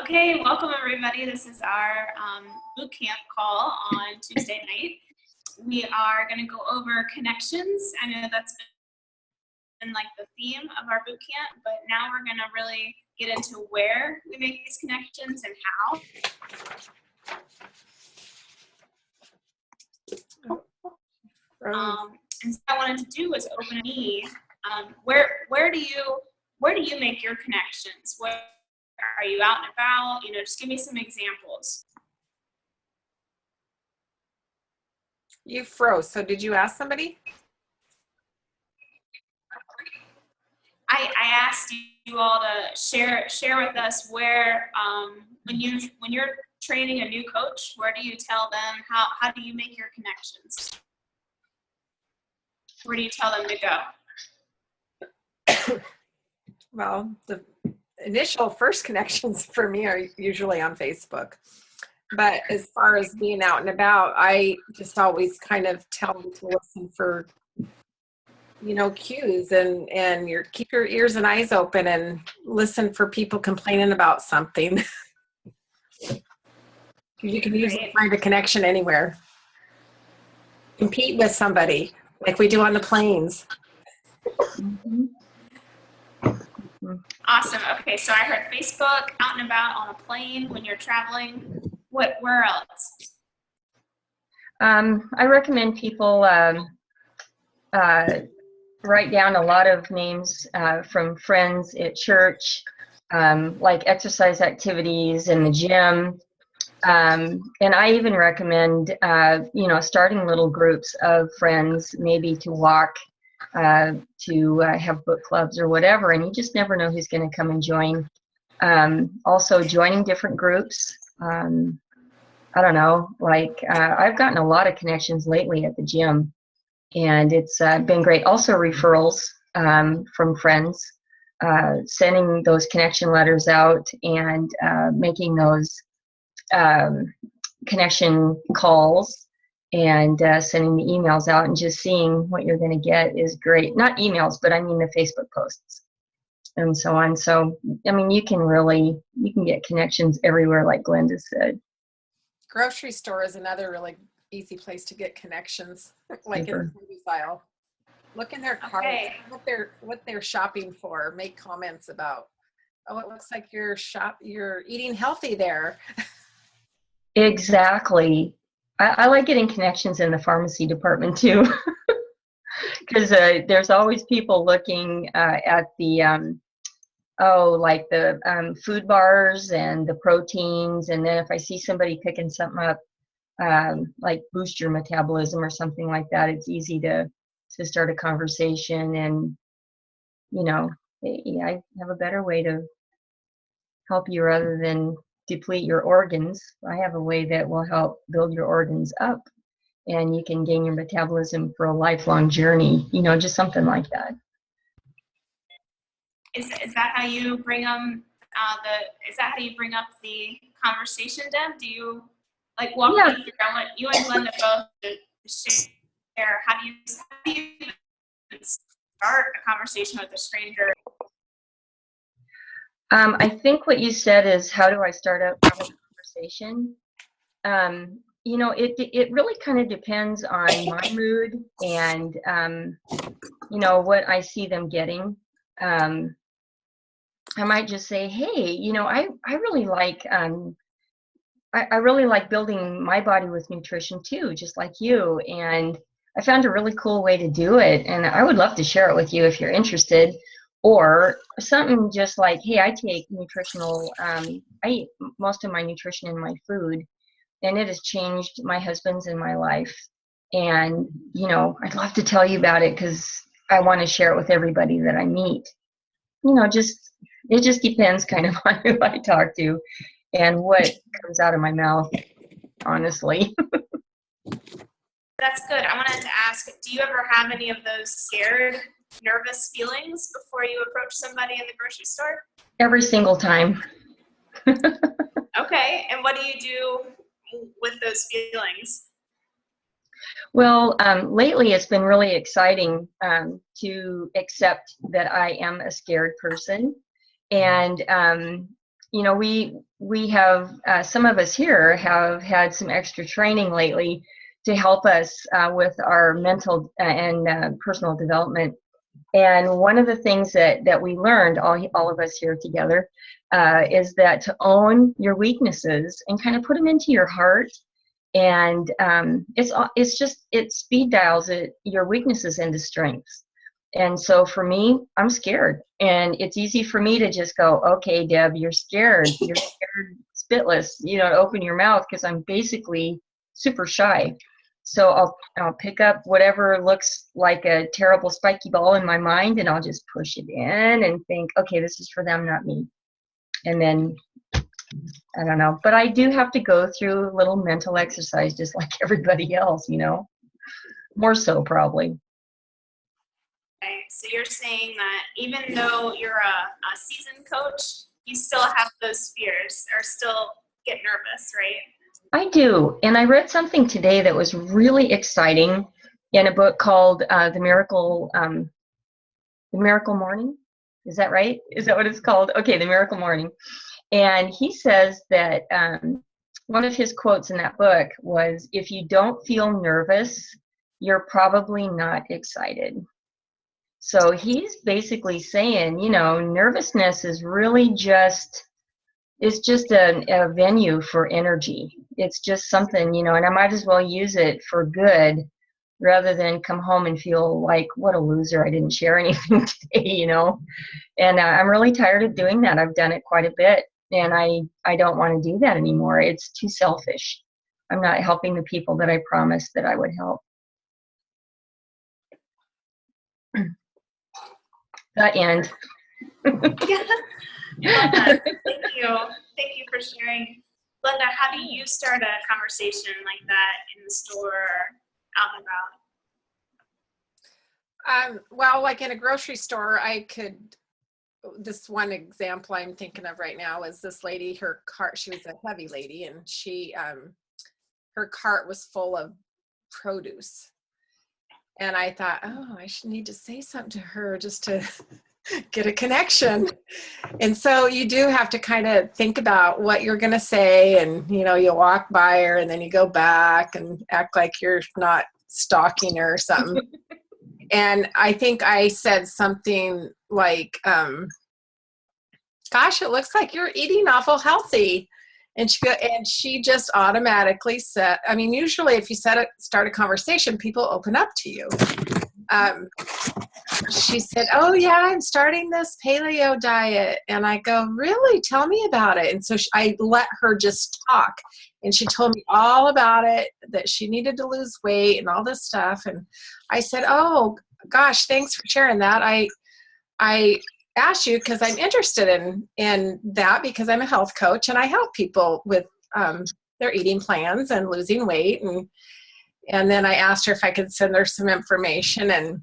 Okay, welcome everybody. This is our boot camp call on Tuesday night. We are going to go over connections. I know that's been like the theme of our boot camp, but now we're going to really get into where we make these connections and how. And so what I wanted to do was open me. Where do you make your connections? Where are you out and about? You know, just give me some examples. You froze. So did you ask somebody? I asked you all to share with us where when you're training a new coach, where do you tell them how do you make your connections? Where do you tell them to go? Well, the initial first connections for me are usually on Facebook. But as far as being out and about, I just always kind of tell them to listen for, cues and keep your ears and eyes open and listen for people complaining about something. You can usually find a connection anywhere. Compete with somebody like we do on the planes. Awesome. Okay, so I heard Facebook, out and about, on a plane, when you're traveling. Where else? I recommend people write down a lot of names from friends at church, like exercise activities in the gym. And I even recommend, starting little groups of friends, maybe to walk, to have book clubs or whatever, and you just never know who's going to come and join. Also joining different groups. I don't know, I've gotten a lot of connections lately at the gym, and it's been great. Also referrals from friends, sending those connection letters out and making those connection calls and sending the emails out and just seeing what you're going to get is great. Not emails, but I mean the Facebook posts and so on. So, I mean, you can get connections everywhere, like Glenda said. Grocery store is another really easy place to get connections, like in the produce aisle. Look in their carts, what they're shopping for. Make comments about, oh, it looks like you're eating healthy there. Exactly. I like getting connections in the pharmacy department too, because there's always people looking at the food bars and the proteins, and then if I see somebody picking something up, like boost your metabolism or something like that, it's easy to start a conversation, and I have a better way to help you rather than deplete your organs. I have a way that will help build your organs up, and you can gain your metabolism for a lifelong journey, just something like that. Is that how you bring them? Is that how you bring up the conversation, Deb? Do you walk me through? I want you and Glenda both to share. How do you start a conversation with a stranger? I think what you said is, how do I start a conversation? It really kind of depends on my mood and what I see them getting. I might just say, hey, I really like I really like building my body with nutrition too, just like you, and I found a really cool way to do it, and I would love to share it with you if you're interested. Or something just like, hey, I take I eat most of my nutrition in my food, and it has changed my husband's and my life, and I'd love to tell you about it because I want to share it with everybody that I meet. It just depends kind of on who I talk to and what comes out of my mouth, honestly. That's good. I wanted to ask, do you ever have any of those scared, nervous feelings before you approach somebody in the grocery store? Every single time. Okay, and what do you do with those feelings? Well, lately it's been really exciting to accept that I am a scared person, and we have some of us here have had some extra training lately to help us with our mental and personal development. And one of the things that we learned, all of us here together, is that to own your weaknesses and kind of put them into your heart. And it speed dials your weaknesses into strengths. And so for me, I'm scared, and it's easy for me to just go, okay, Deb, you're scared, spitless, to open your mouth, because I'm basically super shy. So I'll pick up whatever looks like a terrible spiky ball in my mind, and I'll just push it in and think, okay, this is for them, not me. And then, I don't know, but I do have to go through a little mental exercise just like everybody else, more so probably. Okay, so you're saying that even though you're a seasoned coach, you still have those fears or still get nervous, right? I do. And I read something today that was really exciting in a book called The Miracle Morning. Is that right? Is that what it's called? Okay, The Miracle Morning. And he says that one of his quotes in that book was, if you don't feel nervous, you're probably not excited. So he's basically saying, nervousness is really it's just a venue for energy. It's just something, and I might as well use it for good rather than come home and feel like, what a loser, I didn't share anything today, And I'm really tired of doing that. I've done it quite a bit, and I don't want to do that anymore. It's too selfish. I'm not helping the people that I promised that I would help. The end. Yeah. Thank you for sharing. Linda, how do you start a conversation like that in the store or out and about? Well, like in a grocery store, this one example I'm thinking of right now is this lady, her cart, she was a heavy lady, and her cart was full of produce. And I thought, I should need to say something to her just to get a connection. And so you do have to kind of think about what you're going to say, and you walk by her and then you go back and act like you're not stalking her or something. And I think I said something like, gosh, it looks like you're eating awful healthy. And she just automatically said, usually if you start a conversation, people open up to you. She said, oh yeah, I'm starting this paleo diet. And I go, really? Tell me about it. And so I let her just talk. And she told me all about it, that she needed to lose weight and all this stuff. And I said, oh gosh, thanks for sharing that. I asked you because I'm interested in that, because I'm a health coach and I help people with their eating plans and losing weight. And then I asked her if I could send her some information, and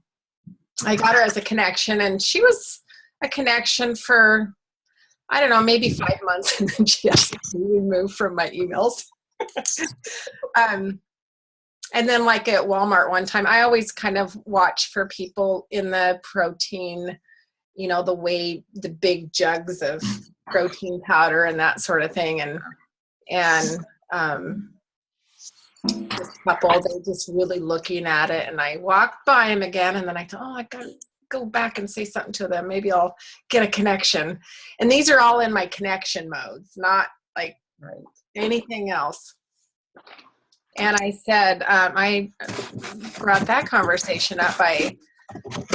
I got her as a connection, and she was a connection for, I don't know, maybe 5 months, and then she asked me to remove from my emails. And then like at Walmart one time, I always kind of watch for people in the protein, the big jugs of protein powder and that sort of thing. And this couple, they're just really looking at it. And I walked by him again, and then I thought, I got to go back and say something to them. Maybe I'll get a connection. And these are all in my connection modes, not like anything else. And I said, I brought that conversation up by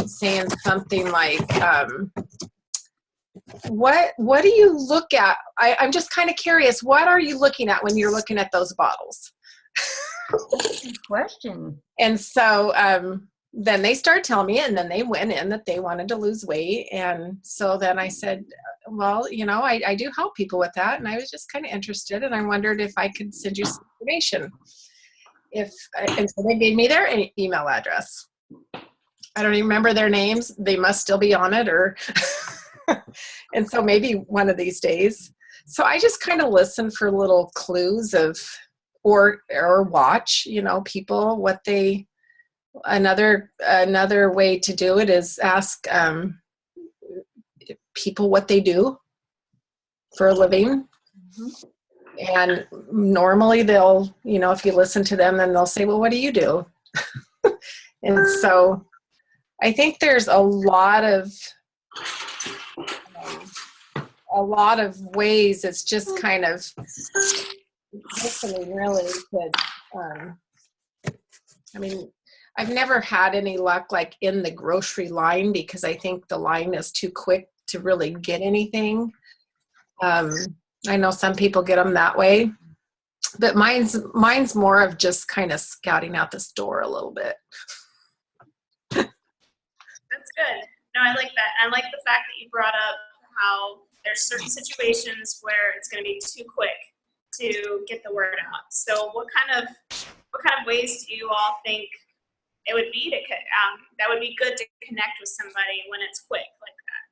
saying something like, what do you look at? I'm just kind of curious. What are you looking at when you're looking at those bottles? That's a good question. And so then they started telling me, and then they went in that they wanted to lose weight. And so then I said, well, I do help people with that. And I was just kind of interested, and I wondered if I could send you some information. And so they gave me their email address. I don't even remember their names. They must still be on it, or and so maybe one of these days. So I just kind of listen for little clues of, or watch, people, what they, another way to do it is ask people what they do. for a living. And normally they'll, you know, if you listen to them, then they'll say, well, what do you do? And so I think there's a lot of ways. It's just kind of listening really could, I mean, I've never had any luck like in the grocery line because I think the line is too quick to really get anything. I know some people get them that way, but mine's more of just kind of scouting out the store a little bit. That's good. No, I like that. I like the fact that you brought up how there's certain situations where it's going to be too quick to get the word out. So what kind of ways do you all think it would be to that would be good to connect with somebody when it's quick like that?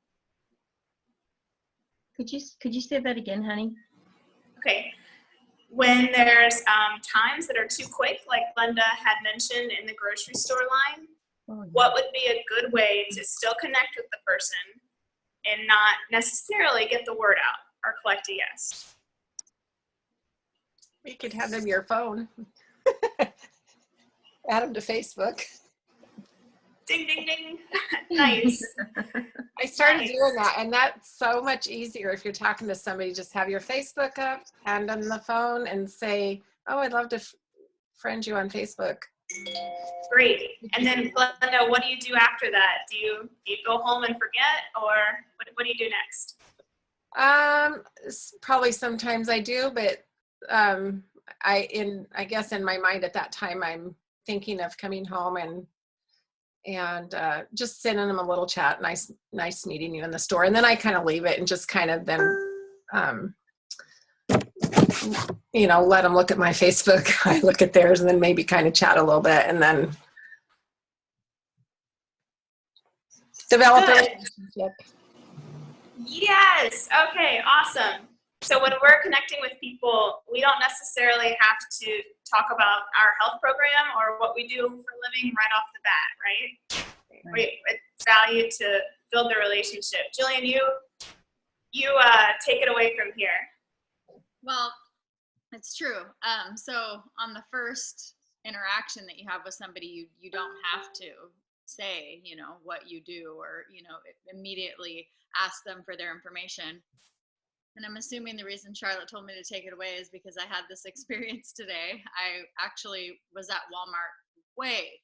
Could you say that again, honey? Okay. When there's times that are too quick, like Glenda had mentioned in the grocery store line, what would be a good way to still connect with the person and not necessarily get the word out or collect a yes? You could hand them your phone. Add them to Facebook. Ding, ding, ding. Nice. I started doing that, and that's so much easier if you're talking to somebody. Just have your Facebook up, hand them the phone, and say, oh, I'd love to friend you on Facebook. Great. And then, Glenda, what do you do after that? Do you go home and forget, or what do you do next? Probably sometimes I do, but I guess in my mind at that time, I'm thinking of coming home and just sending them a little chat. Nice meeting you in the store. And then I kind of leave it and just kind of then, you know, let them look at my Facebook. I look at theirs and then maybe kind of chat a little bit and then develop a relationship. Yes. Okay. Awesome. So when we're connecting with people, we don't necessarily have to talk about our health program or what we do for a living right off the bat, right? It's value to build the relationship. Jillian, you take it away from here. Well, it's true. So on the first interaction that you have with somebody, you don't have to say, you know, what you do or, you know, immediately ask them for their information. And I'm assuming the reason Charlotte told me to take it away is because I had this experience today. I actually was at Walmart way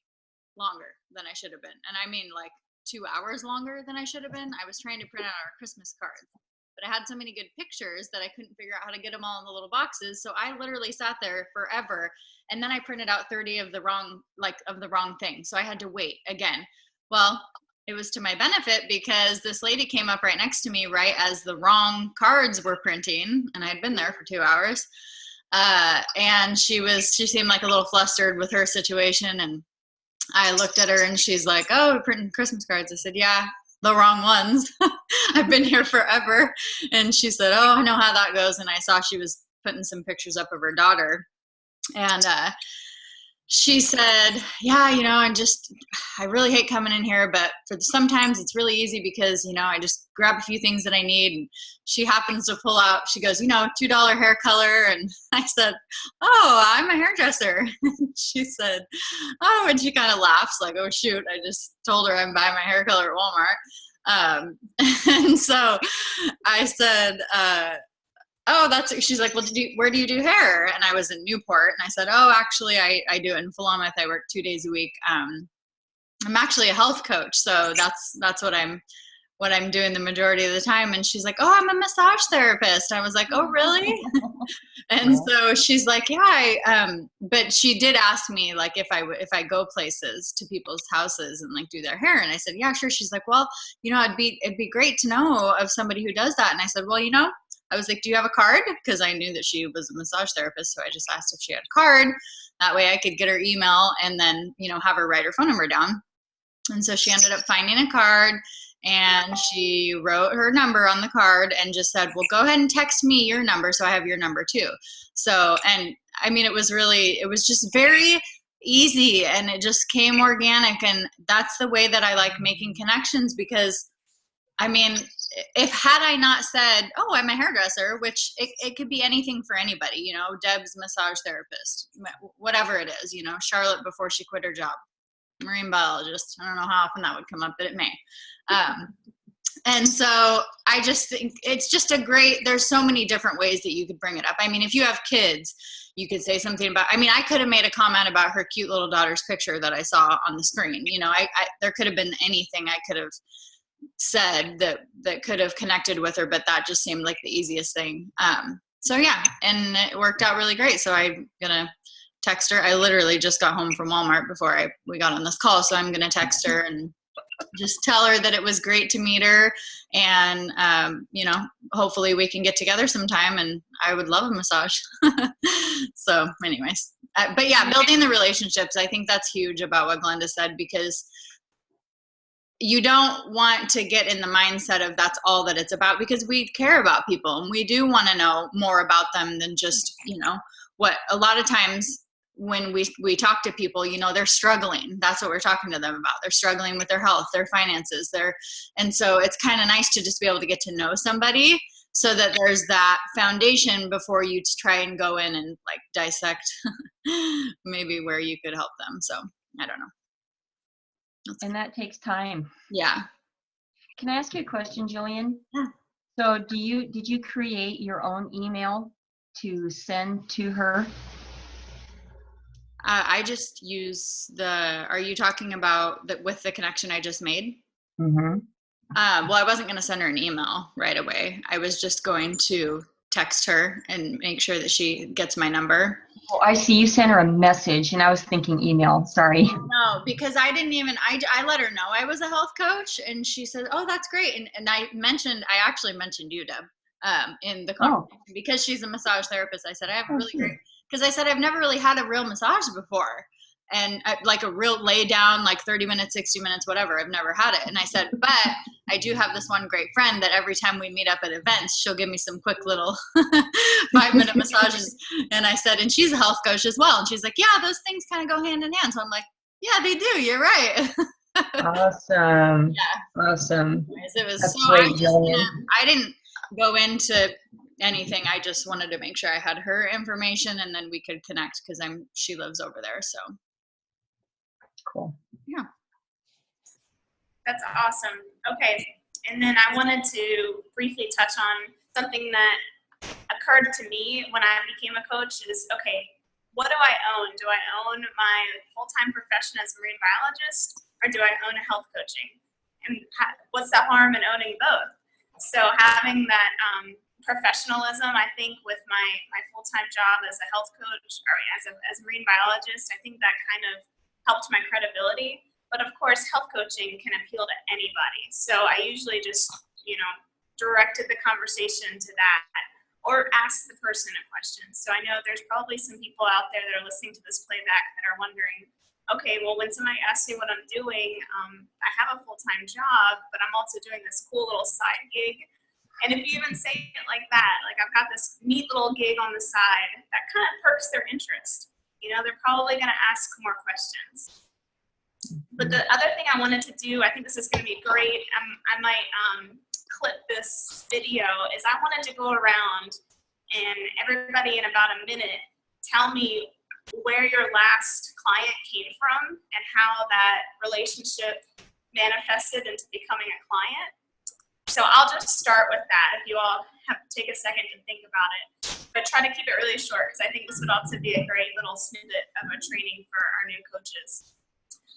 longer than I should have been. And I mean like 2 hours longer than I should have been. I was trying to print out our Christmas cards, but I had so many good pictures that I couldn't figure out how to get them all in the little boxes. So I literally sat there forever. And then I printed out 30 of the wrong thing. So I had to wait again. Well, it was to my benefit because this lady came up right next to me right as the wrong cards were printing, and I had been there for 2 hours. And she seemed like a little flustered with her situation, and I looked at her and she's like, oh, we're printing Christmas cards. I said, yeah, the wrong ones. I've been here forever. And she said, oh, I know how that goes. And I saw she was putting some pictures up of her daughter. And she said, yeah, you know, I really hate coming in here, but sometimes it's really easy because, you know, I just grab a few things that I need. And she happens to pull out, she goes, you know, $2 hair color. And I said, oh, I'm a hairdresser. She said, oh, and she kind of laughs like, oh, shoot, I just told her I'm buying my hair color at Walmart. And so I said, oh, she's like, well, where do you do hair? And I was in Newport, and I said, oh, actually, I do it in Philomath. I work 2 days a week. I'm actually a health coach, so that's what I'm doing the majority of the time. And she's like, oh, I'm a massage therapist. I was like, oh, really? And so she's like, yeah, but she did ask me like if I go places to people's houses and like do their hair. And I said, yeah, sure. She's like, well, you know, it'd be great to know of somebody who does that. And I said, well, you know, I was like, do you have a card? Because I knew that she was a massage therapist. So I just asked if she had a card. That way I could get her email and then, you know, have her write her phone number down. And so she ended up finding a card, and she wrote her number on the card and just said, well, go ahead and text me your number so I have your number too. So, and I mean, it was just very easy, and it just came organic. And that's the way that I like making connections, because I mean, if had I not said, oh, I'm a hairdresser, which it could be anything for anybody, you know, Deb's massage therapist, whatever it is, you know, Charlotte before she quit her job, marine biologist. I don't know how often that would come up, but it may. And so I just think it's just there's so many different ways that you could bring it up. I mean, if you have kids, you could say something about, I mean, I could have made a comment about her cute little daughter's picture that I saw on the screen. You know, there could have been anything I could have said that could have connected with her, but that just seemed like the easiest thing. So yeah, and it worked out really great. So I'm gonna text her. I literally just got home from Walmart before we got on this call, so I'm gonna text her and just tell her that it was great to meet her, and you know, hopefully we can get together sometime, and I would love a massage. So anyways, but yeah, building the relationships, I think that's huge about what Glenda said, because you don't want to get in the mindset of that's all that it's about, because we care about people and we do want to know more about them than just, you know, what a lot of times when we talk to people, you know, they're struggling. That's what we're talking to them about. They're struggling with their health, their finances, and so it's kind of nice to just be able to get to know somebody so that there's that foundation before you try and go in and like dissect maybe where you could help them. So I don't know. And that takes time. Yeah. Can I ask you a question, Jillian? Yeah. So did you create your own email to send to her? I just use are you talking about with the connection I just made? Mm-hmm. Well, I wasn't going to send her an email right away. I was just going to text her and make sure that she gets my number. Oh, I see. You sent her a message, and I was thinking email. Sorry. No, because I didn't even, I let her know I was a health coach, and she said, oh, that's great. And I actually mentioned you, Deb, in the conversation, because she's a massage therapist. I said, I have a really great, because I said, I've never really had a real massage before. And like a real lay down, like 30 minutes, 60 minutes, whatever. I've never had it. And I said, but I do have this one great friend that every time we meet up at events, she'll give me some quick little 5-minute massages. And I said, and she's a health coach as well. And she's like, yeah, those things kind of go hand in hand. So I'm like, yeah, they do. You're right. Awesome. Yeah. Awesome. It was That's so great, Jillian. I didn't go into anything. I just wanted to make sure I had her information, and then we could connect, because she lives over there. So cool. Yeah. That's awesome. Okay. And then I wanted to briefly touch on something that occurred to me when I became a coach is, okay, what do I own? Do I own my full-time profession as a marine biologist, or do I own a health coaching? And what's the harm in owning both? So having that professionalism, I think, with my full-time job as a health coach or as a marine biologist, I think that kind of helped my credibility. But of course, health coaching can appeal to anybody. So I usually just, you know, directed the conversation to that, or ask the person a question. So I know there's probably some people out there that are listening to this playback that are wondering, okay, well, when somebody asks me what I'm doing, I have a full-time job, but I'm also doing this cool little side gig. And if you even say it like that, like I've got this neat little gig on the side, that kind of perks their interest. You know, they're probably going to ask more questions. But the other thing I wanted to do, I think this is going to be great, I might clip this video, is I wanted to go around and everybody in about a minute tell me where your last client came from and how that relationship manifested into becoming a client. So I'll just start with that if you all have to take a second to think about it. But try to keep it really short, because I think this would also be a great little snippet of a training for our new coaches.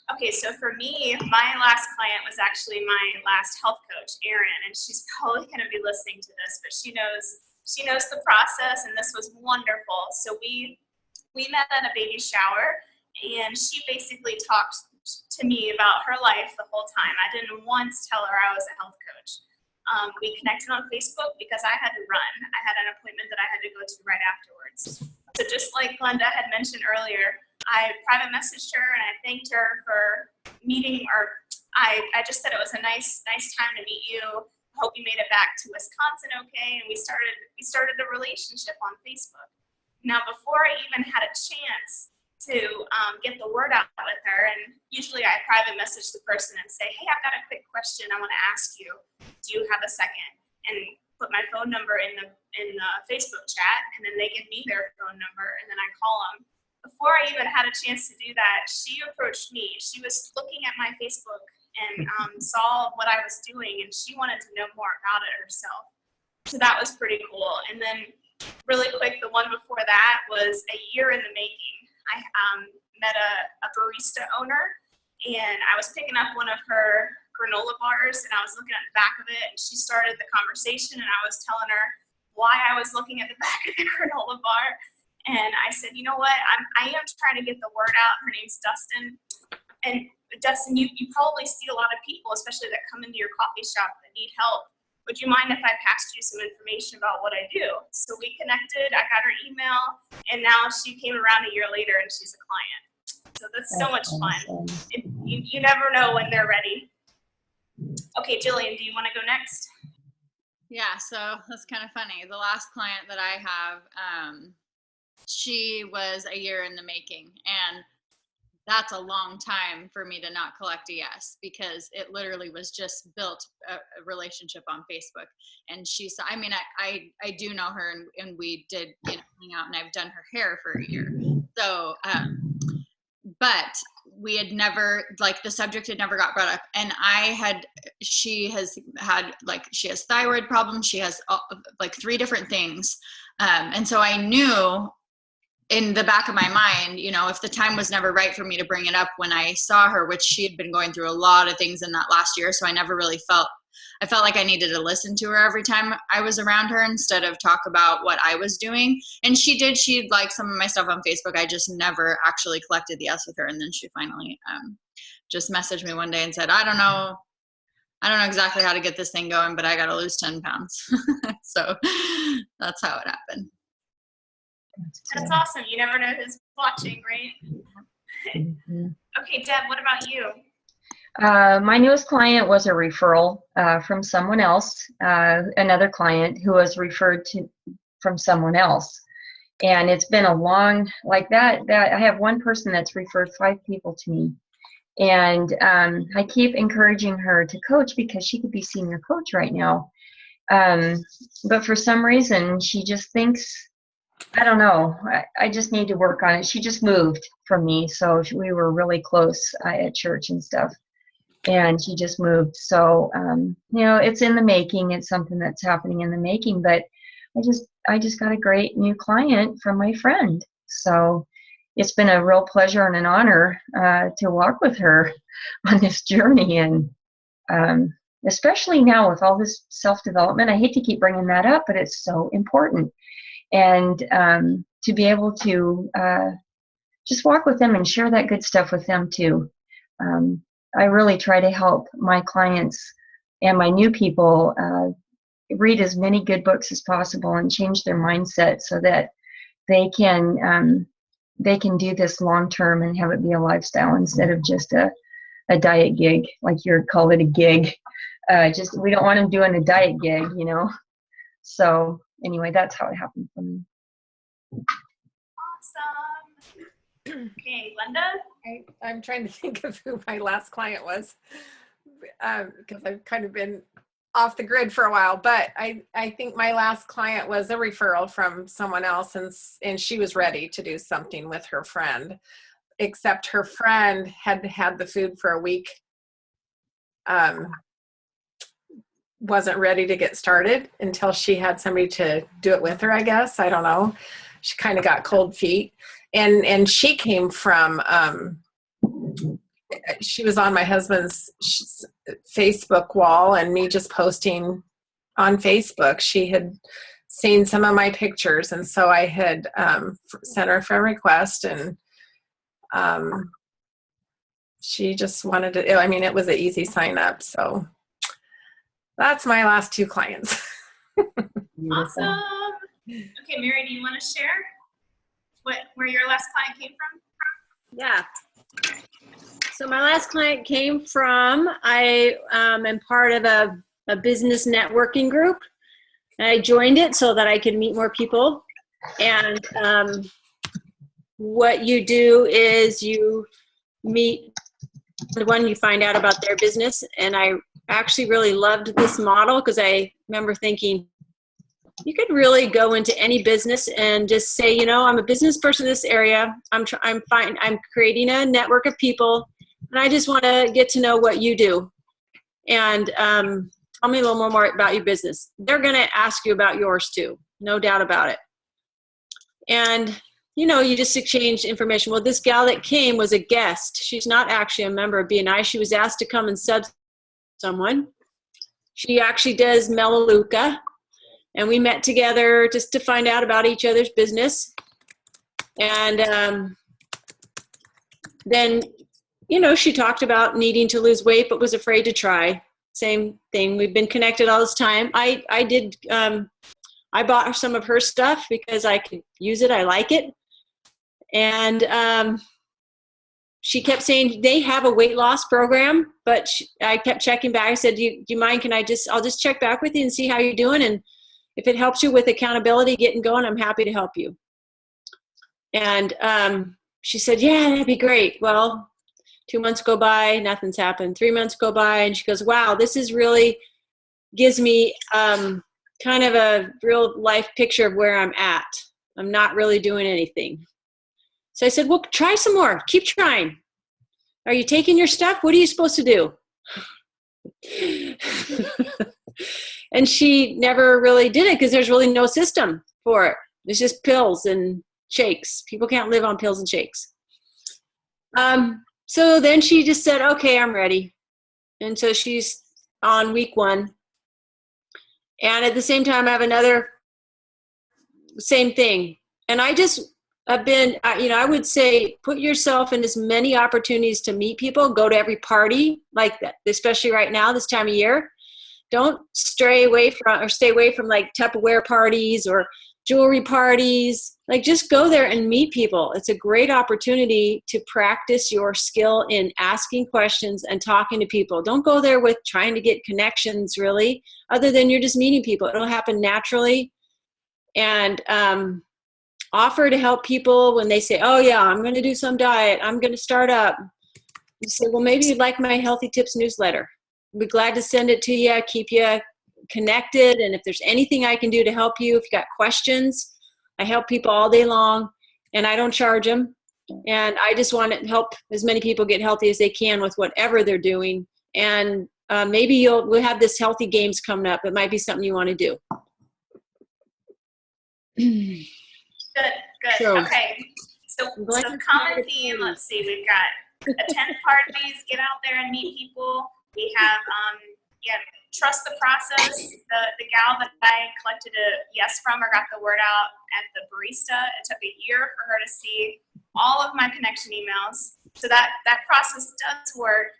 Okay, so for me, my last client was actually my last health coach, Erin, and she's probably going to be listening to this, but she knows the process, and this was wonderful. So we met at a baby shower, and she basically talked to me about her life the whole time. I didn't once tell her I was a health coach. We connected on Facebook because I had to run. I had an appointment that I had to go to right afterwards. So just like Glenda had mentioned earlier, I private messaged her and I thanked her for meeting, or I just said it was a nice time to meet you. Hope you made it back to Wisconsin okay. And we started a relationship on Facebook. Now, before I even had a chance to get the word out with her. And usually I private message the person and say, hey, I've got a quick question I want to ask you. Do you have a second? And put my phone number in the Facebook chat, and then they give me their phone number, and then I call them. Before I even had a chance to do that, she approached me. She was looking at my Facebook and saw what I was doing, and she wanted to know more about it herself. So that was pretty cool. And then really quick, the one before that was a year in the making. I met a barista owner, and I was picking up one of her granola bars, and I was looking at the back of it, and she started the conversation, and I was telling her why I was looking at the back of the granola bar. And I said, you know what, I am trying to get the word out. Her name's Dustin. And Dustin, you probably see a lot of people, especially that come into your coffee shop, that need help. Would you mind if I passed you some information about what I do? So we connected, I got her email, and now she came around a year later and she's a client. So that's so much fun. You never know when they're ready. Okay, Jillian, do you want to go next? Yeah, so that's kind of funny. The last client that I have, she was a year in the making, and that's a long time for me to not collect a yes, because it literally was just built a relationship on Facebook. And she saw, I mean, I do know her, and we did, you know, hang out, and I've done her hair for a year. So, but we had never, like, the subject had never got brought up. And she has had, like, she has thyroid problems. She has like 3 different things. And so I knew in the back of my mind, you know, if the time was never right for me to bring it up when I saw her, which she had been going through a lot of things in that last year. So I never really I felt like I needed to listen to her every time I was around her instead of talk about what I was doing. And she'd like some of my stuff on Facebook. I just never actually collected the yes with her. And then she finally just messaged me one day and said, I don't know exactly how to get this thing going, but I got to lose 10 pounds. So that's how it happened. That's awesome. You never know who's watching, right? Okay, Deb, what about you? My newest client was a referral from someone else, another client who was referred to from someone else. And it's been a long, like that I have one person that's referred 5 people to me. And I keep encouraging her to coach because she could be senior coach right now. But for some reason, she just thinks, I don't know, I just need to work on it. She just moved from me, so we were really close at church and stuff. And she just moved. So, you know, it's in the making. It's something that's happening in the making. But I just got a great new client from my friend. So it's been a real pleasure and an honor to walk with her on this journey. And especially now with all this self-development, I hate to keep bringing that up, but it's so important. And to be able to just walk with them and share that good stuff with them too. I really try to help my clients and my new people read as many good books as possible and change their mindset so that they can do this long term and have it be a lifestyle instead of just a diet gig, like you call it a gig. We don't want them doing a diet gig, you know. So anyway, that's how it happened for me. Awesome. Okay, Glenda? I'm trying to think of who my last client was because I've kind of been off the grid for a while, but I think my last client was a referral from someone else, and she was ready to do something with her friend, except her friend had had the food for a week, wasn't ready to get started until she had somebody to do it with her, I guess. I don't know. She kind of got cold feet. And she came from, she was on my husband's Facebook wall and me just posting on Facebook. She had seen some of my pictures, and so I had sent her a friend request, and she just wanted to, I mean, it was an easy sign up. So that's my last 2 clients. Awesome. Okay, Mary, do you want to share where your last client came from? Yeah. So my last client came from, I am part of a business networking group. And I joined it so that I could meet more people. And what you do is you meet one, you find out about their business. And I actually really loved this model because I remember thinking, you could really go into any business and just say, you know, I'm a business person in this area. I'm creating a network of people, and I just want to get to know what you do. And tell me a little more about your business. They're going to ask you about yours too, no doubt about it. And you know, you just exchange information. Well, this gal that came was a guest. She's not actually a member of BNI. She was asked to come and sub someone. She actually does Melaleuca. And we met together just to find out about each other's business. And then, you know, she talked about needing to lose weight, but was afraid to try. Same thing. We've been connected all this time. I bought some of her stuff because I could use it. I like it. And she kept saying they have a weight loss program, but I kept checking back. I said, do you mind? I'll just check back with you and see how you're doing. And if it helps you with accountability, getting going, I'm happy to help you. And she said, yeah, that'd be great. Well, 2 months go by, nothing's happened. 3 months go by, and she goes, wow, this is really gives me kind of a real life picture of where I'm at. I'm not really doing anything. So I said, well, try some more. Keep trying. Are you taking your stuff? What are you supposed to do? And she never really did it because there's really no system for it. It's just pills and shakes. People can't live on pills and shakes. So then she just said, okay, I'm ready. And so she's on week 1. And at the same time, I have another same thing. And I just have been, you know, I would say put yourself in as many opportunities to meet people, go to every party like that, especially right now, this time of year. Don't stay away from like Tupperware parties or jewelry parties. Like just go there and meet people. It's a great opportunity to practice your skill in asking questions and talking to people. Don't go there with trying to get connections really, other than you're just meeting people. It'll happen naturally. And offer to help people when they say, oh yeah, I'm going to do some diet. I'm going to start up. You say, well, maybe you'd like my Healthy Tips newsletter. I'd be glad to send it to you, keep you connected. And if there's anything I can do to help you, if you got questions, I help people all day long and I don't charge them. And I just want to help as many people get healthy as they can with whatever they're doing. And maybe we'll have this healthy games coming up. It might be something you want to do. Good. Okay. So common theme, let's see, we've got attend parties, get out there and meet people. We have, trust the process. The gal that I collected a yes from or got the word out at the barista, it took a year for her to see all of my connection emails. So that process does work.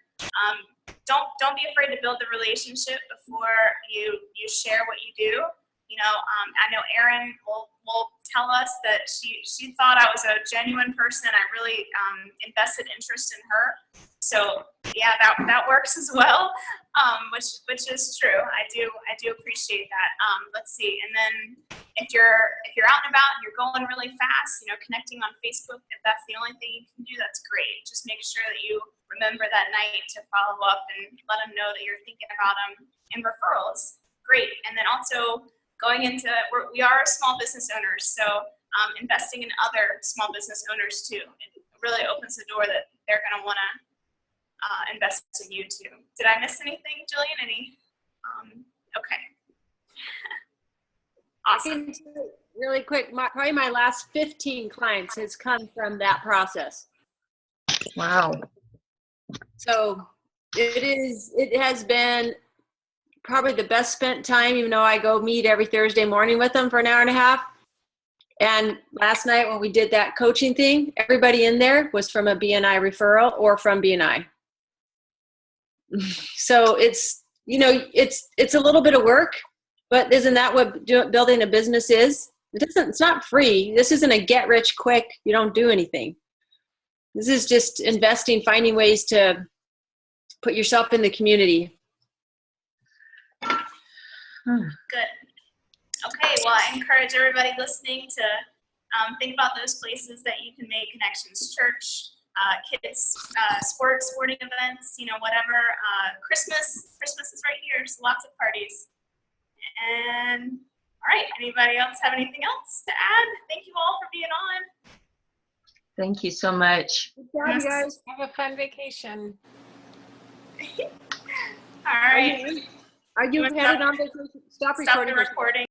Don't be afraid to build the relationship before you share what you do. You know, I know Erin will tell us that she thought I was a genuine person. I really invested interest in her. So yeah, that works as well, which is true. I do appreciate that. Let's see, and then if you're out and about and you're going really fast, you know, connecting on Facebook, if that's the only thing you can do, that's great. Just make sure that you remember that night to follow up and let them know that you're thinking about them. And referrals, great. And then also going into, we are small business owners, so investing in other small business owners too. It really opens the door that they're going to want to invest in you too. Did I miss anything, Jillian? Any? Okay. Awesome. Really quick, probably my last 15 clients has come from that process. Wow. So it has been probably the best spent time, even though I go meet every Thursday morning with them for an hour and a half. And last night when we did that coaching thing, everybody in there was from a BNI referral or from BNI. So it's, you know, it's a little bit of work, but isn't that what building a business is? It's not free. This isn't a get rich quick. You don't do anything. This is just investing, finding ways to put yourself in the community. Good. Okay, well, I encourage everybody listening to Think about those places that you can make connections. Church, kids, sporting events, you know, whatever. Christmas is right here, so lots of parties. And all right, anybody else have anything else to add? Thank you all for being on. Thank you so much. Good job, you guys. Have a fun vacation. All right. Are you headed on vacation? Stop recording. Stop the recording.